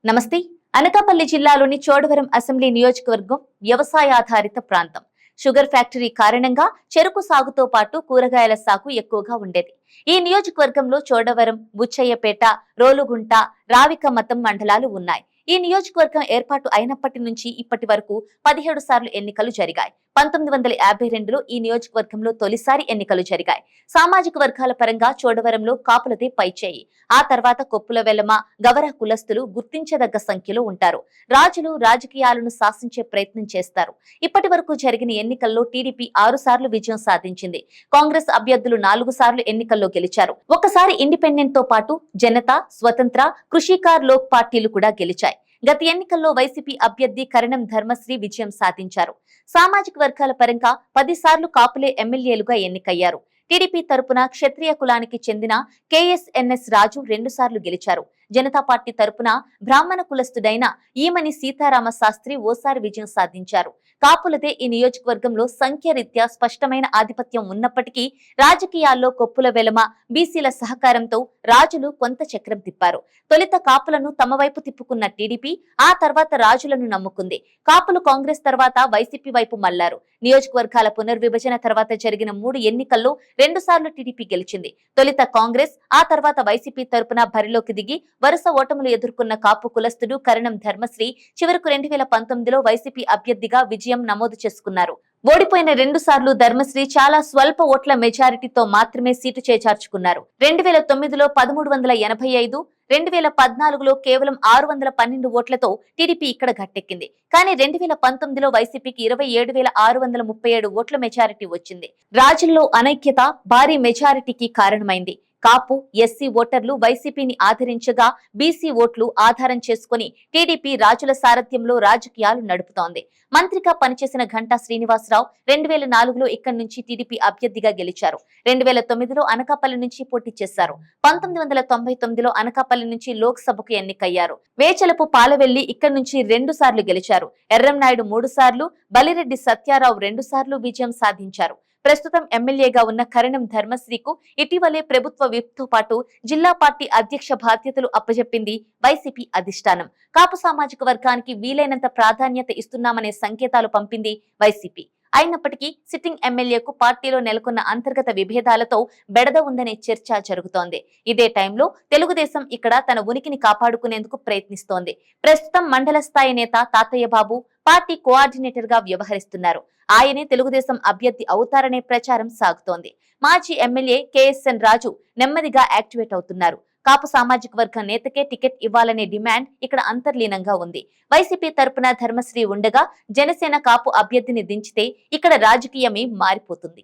నమస్తే. అనకాపల్లి జిల్లాలోని చోడవరం అసెంబ్లీ నియోజకవర్గం వ్యవసాయాధారిత ప్రాంతం. షుగర్ ఫ్యాక్టరీ కారణంగా చెరుకు సాగుతో పాటు కూరగాయల సాగు ఎక్కువగా ఉండేది. ఈ నియోజకవర్గంలో చోడవరం, బుచ్చయ్యపేట, రోలుగుంట, రావికమతం మండలాలు ఉన్నాయి. ఈ నియోజకవర్గం ఏర్పాటు అయినప్పటి నుంచి ఇప్పటి వరకు 17 సార్లు ఎన్నికలు జరిగాయి. 1952లో ఈ నియోజకవర్గంలో తొలిసారి ఎన్నికలు జరిగాయి. సామాజిక వర్గాల పరంగా చోడవరంలో కాపులదే పైచేయి. ఆ తర్వాత కొప్పుల వెల్లమ, గవర కులస్తులు గుర్తించదగ్గ సంఖ్యలో ఉంటారు. రాజులు రాజకీయాలను శాసించే ప్రయత్నం చేస్తారు. ఇప్పటి వరకు జరిగిన ఎన్నికల్లో టీడీపీ 6 సార్లు విజయం సాధించింది. కాంగ్రెస్ అభ్యర్థులు 4 సార్లు ఎన్నికల్లో గెలిచారు. ఒకసారి ఇండిపెండెంట్ తో పాటు జనతా, స్వతంత్ర, కృషికార్ లోక్ పార్టీలు కూడా గెలిచాయి. గత ఎన్నికల్లో వైసీపీ అభ్యర్థి కరణం ధర్మశ్రీ విజయం సాధించారు. సామాజిక వర్గాల పరంగా 10 సార్లు కాపులే ఎమ్మెల్యేలుగా ఎన్నికయ్యారు. టీడీపీ తరపున క్షత్రియ కులానికి చెందిన కేఎస్ఎన్ఎస్ రాజు 2 సార్లు గెలిచారు. జనతా పార్టీ తరపున బ్రాహ్మణ కులస్తుడైన ఈమని సీతారామ శాస్త్రి ఓసారి విజయం సాధించారు. కాపులదే ఈ నియోజకవర్గంలో సంఖ్యారీత్యా స్పష్టమైన ఆధిపత్యం ఉన్నప్పటికీ రాజకీయాల్లో కొప్పుల వెలమ, బీసీల సహకారంతో రాజులు కొంత చక్రం తిప్పారు. తొలుత కాపులను తమ వైపు తిప్పుకున్న టీడీపీ ఆ తర్వాత రాజులను నమ్ముకుంది. కాపులు కాంగ్రెస్ తర్వాత వైసీపీ వైపు మళ్లారు. నియోజకవర్గాల పునర్విభజన తర్వాత జరిగిన 3 ఎన్నికల్లో 2 సార్లు టీడీపీ గెలిచింది. తొలుత కాంగ్రెస్, ఆ తర్వాత వైసీపీ తరపున బరిలోకి దిగి వరుస ఓటములు ఎదుర్కొన్న కాపు కులస్తుడు కరణం ధర్మశ్రీ చివరకు 2019లో వైసీపీ అభ్యర్థిగా విజయం నమోదు చేసుకున్నారు. ఓడిపోయిన 2 సార్లు ధర్మశ్రీ చాలా స్వల్ప ఓట్ల మెజారిటీతో మాత్రమే సీటు చేజార్చుకున్నారు. 2009లో 1385, 2014లో కేవలం 612 ఓట్లతో టీడీపీ ఇక్కడ గట్టెక్కింది. కానీ 2019లో వైసీపీకి 27,637 ఓట్ల మెజారిటీ వచ్చింది. రాజుల్లో అనైక్యత భారీ మెజారిటీకి కారణమైంది. కాపు, ఎస్సీ ఓటర్లు వైసీపీని ఆదరించగా బీసీ ఓట్లు ఆధారం చేసుకుని టీడీపీ రాజుల సారథ్యంలో రాజకీయాలు నడుపుతోంది. మంత్రిగా పనిచేసిన ఘంటా శ్రీనివాసరావు 2004లో ఇక్కడి నుంచి టీడీపీ అభ్యర్థిగా గెలిచారు. 2009లో అనకాపల్లి నుంచి పోటీ చేశారు. 1999లో అనకాపల్లి నుంచి లోక్ సభకు ఎన్నికయ్యారు. వేచలపు పాలవెల్లి ఇక్కడి నుంచి 2 సార్లు గెలిచారు. ఎర్రంనాయుడు 3 సార్లు, బలిరెడ్డి సత్యారావు 2 సార్లు విజయం సాధించారు. ప్రస్తుతం ఎమ్మెల్యేగా ఉన్న కరణం ధర్మశ్రీకు ఇటీవలే ప్రభుత్వ విప్తో పాటు జిల్లా పార్టీ అధ్యక్ష బాధ్యతలు అప్పజెప్పింది వైసీపీ అధిష్టానం. కాపు సామాజిక వర్గానికి వీలైనంత ప్రాధాన్యత ఇస్తున్నామనే సంకేతాలు పంపింది వైసీపీ. అయినప్పటికీ సిట్టింగ్ ఎమ్మెల్యేకు పార్టీలో నెలకొన్న అంతర్గత విభేదాలతో బెడద ఉందనే చర్చ జరుగుతోంది. ఇదే టైంలో తెలుగుదేశం ఇక్కడ తన ఉనికిని కాపాడుకునేందుకు ప్రయత్నిస్తోంది. ప్రస్తుతం మండల స్థాయి నేత తాతయ్య బాబు పార్టీ కోఆర్డినేటర్ గా వ్యవహరిస్తున్నారు. ఆయనే తెలుగుదేశం అభ్యర్థి అవుతారనే ప్రచారం సాగుతోంది. మాజీ ఎమ్మెల్యే కేఎస్ఎన్ రాజు నెమ్మదిగా యాక్టివేట్ అవుతున్నారు. కాపు సామాజిక వర్గ నేతకే టికెట్ ఇవ్వాలనే డిమాండ్ ఇక్కడ అంతర్లీనంగా ఉంది. వైసీపీ తరపున ధర్మశ్రీ ఉండగా జనసేన కాపు అభ్యర్థిని దించితే ఇక్కడ రాజకీయమే మారిపోతుంది.